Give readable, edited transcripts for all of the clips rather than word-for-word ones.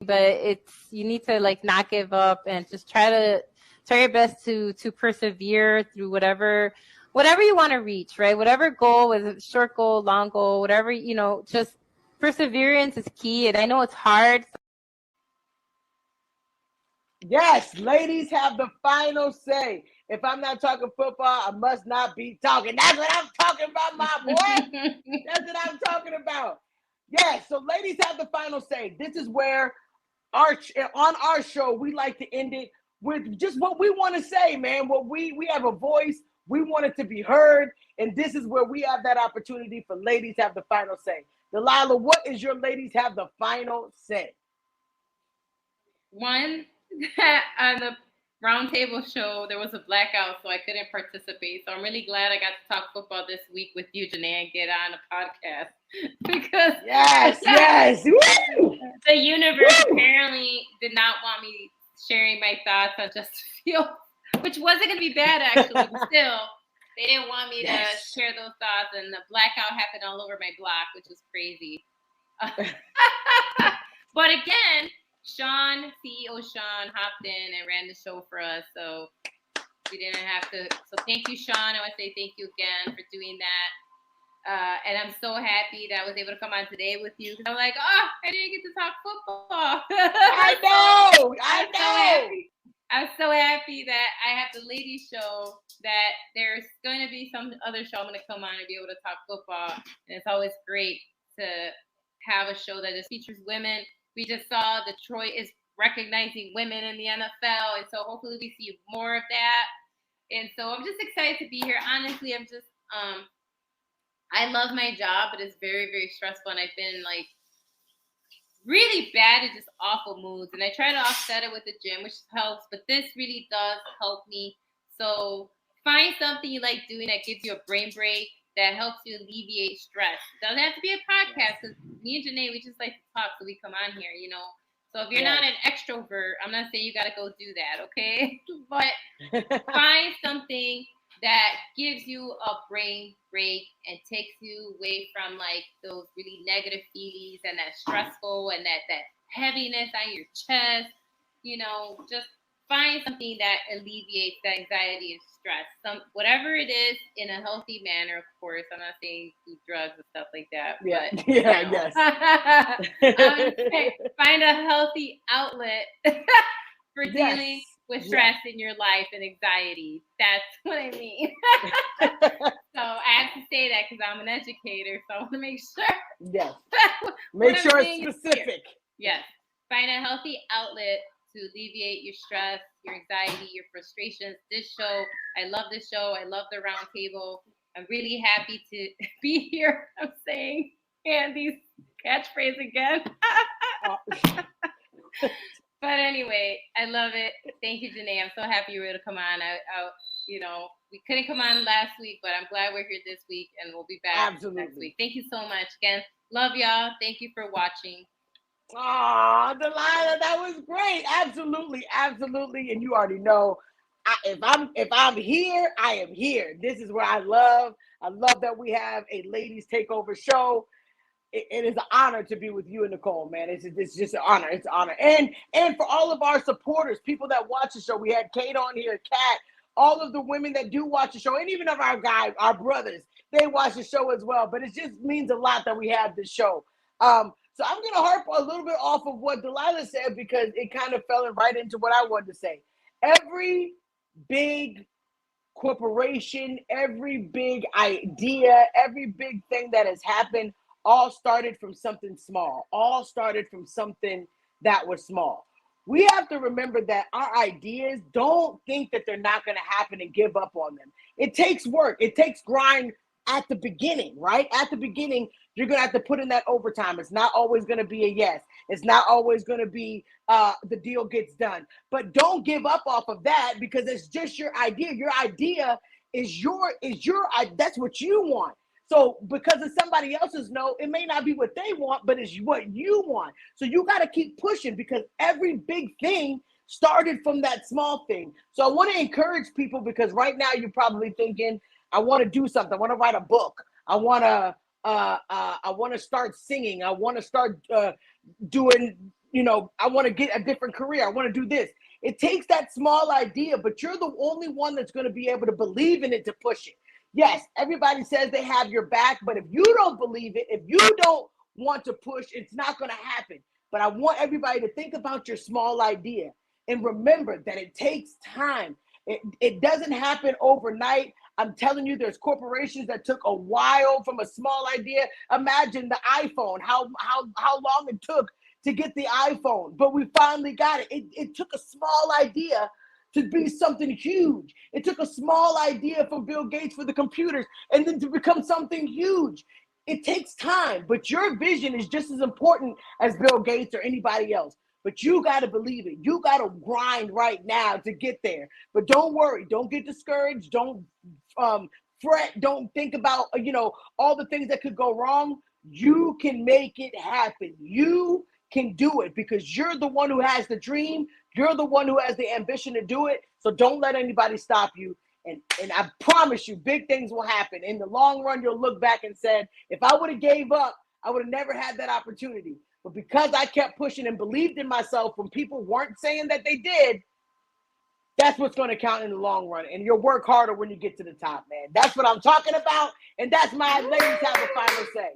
but you need to like not give up and just try your best to persevere through whatever you want to reach, right? Whatever goal, whether it's short goal, long goal, whatever, just perseverance is key. And I know it's hard. Yes, ladies have the final say. If I'm not talking football, I must not be talking. That's what I'm talking about, my boy. That's what I'm talking about. Yes, so ladies have the final say. This is where on our show, we like to end it with just what we want to say, man. What we have a voice. We want it to be heard. And this is where we have that opportunity for ladies have the final say. Delilah, what is your ladies have the final say? One, on the roundtable show, there was a blackout, so I couldn't participate. So I'm really glad I got to talk football this week with you, Janae, and get on a podcast because yes, Woo! The universe apparently did not want me sharing my thoughts on just feel, which wasn't going to be bad actually, but still, they didn't want me to share those thoughts, and the blackout happened all over my block, which was crazy. But again, CEO Sean hopped in and ran the show for us, so we didn't have to. So thank you, Sean. I want to say thank you again for doing that. And I'm so happy that I was able to come on today with you. I'm like, I didn't get to talk football. I know. I'm so happy that I have the ladies show, that there's going to be some other show I'm going to come on and be able to talk football. And it's always great to have a show that just features women. We just saw Detroit is recognizing women in the NFL. And so hopefully we see more of that. And so I'm just excited to be here. Honestly, I'm just, I love my job, but it's very, very stressful. And I've been like really bad at just awful moods. And I try to offset it with the gym, which helps. But this really does help me. So find something you like doing that gives you a brain break, that helps you alleviate stress. It doesn't have to be a podcast, because me and Janae, we just like to talk, so we come on here, So if you're not an extrovert, I'm not saying you got to go do that, okay? But find something that gives you a brain break and takes you away from like those really negative feelings and that stressful and that heaviness on your chest. Just find something that alleviates the anxiety and stress. Whatever it is, in a healthy manner, of course. I'm not saying do drugs and stuff like that. Find a healthy outlet for dealing with stress in your life and anxiety. That's what I mean. So I have to say that because I'm an educator, so I want to make sure. Yes. Make sure it's specific. Yes. Find a healthy outlet to alleviate your stress, your anxiety, your frustrations. This show, I love this show. I love the round table. I'm really happy to be here. I'm saying Andy's catchphrase again. But anyway, I love it. Thank you, Janae. I'm so happy you were able to come on. We couldn't come on last week, but I'm glad we're here this week, and we'll be back next week. Thank you so much. Again, love y'all. Thank you for watching. Oh, Delilah, that was great. Absolutely. And you already know, if I'm here, I am here. This is where I love that we have a ladies takeover show. It is an honor to be with you and Nicole, man. It's just an honor. It's an honor. And for all of our supporters, people that watch the show, we had Kate on here, Kat, all of the women that do watch the show, and even of our guys, our brothers, they watch the show as well. But it just means a lot that we have this show. So I'm going to harp a little bit off of what Delilah said, because it kind of fell right into what I wanted to say. Every big corporation, every big idea, every big thing that has happened all started from something small, all started from something that was small. We have to remember that our ideas, don't think that they're not going to happen and give up on them. It takes work. It takes grind at the beginning, right? At the beginning, you're going to have to put in that overtime. It's not always going to be a yes. It's not always going to be the deal gets done. But don't give up off of that, because it's just your idea. Your idea is that's what you want. So because of somebody else's no, it may not be what they want, but it's what you want. So you got to keep pushing, because every big thing started from that small thing. So I want to encourage people, because right now you're probably thinking, I want to do something. I want to write a book. I want to start singing. I want to start doing I want to get a different career. I want to do this. It takes that small idea, but you're the only one that's going to be able to believe in it to push it. Yes, everybody says they have your back, but if you don't believe it, if you don't want to push, it's not going to happen. But I want everybody to think about your small idea and remember that it takes time. It doesn't happen overnight. I'm telling you, there's corporations that took a while from a small idea. Imagine the iPhone, how long it took to get the iPhone, but we finally got it. It took a small idea to be something huge. It took a small idea from Bill Gates for the computers and then to become something huge. It takes time, but your vision is just as important as Bill Gates or anybody else. But you got to believe it. You got to grind right now to get there. But don't worry. Don't get discouraged. Don't fret. Don't think about, all the things that could go wrong. You can make it happen. You can do it because you're the one who has the dream. You're the one who has the ambition to do it. So don't let anybody stop you. And I promise you, big things will happen. In the long run, you'll look back and said, if I would have gave up, I would have never had that opportunity. But because I kept pushing and believed in myself when people weren't saying that they did, that's what's going to count in the long run. And you'll work harder when you get to the top, man. That's what I'm talking about. And that's my ladies have a final say.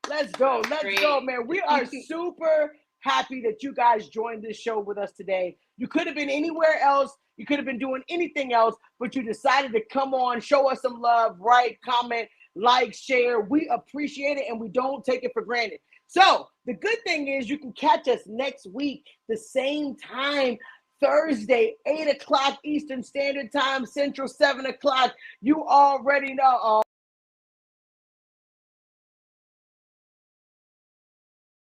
Let's go. Let's go, man. We are super happy that you guys joined this show with us today. You could have been anywhere else. You could have been doing anything else, but you decided to come on, show us some love, write, comment, like, share. We appreciate it, and we don't take it for granted. So the good thing is you can catch us next week, the same time, Thursday, 8 o'clock Eastern Standard Time, Central, 7 o'clock. You already know.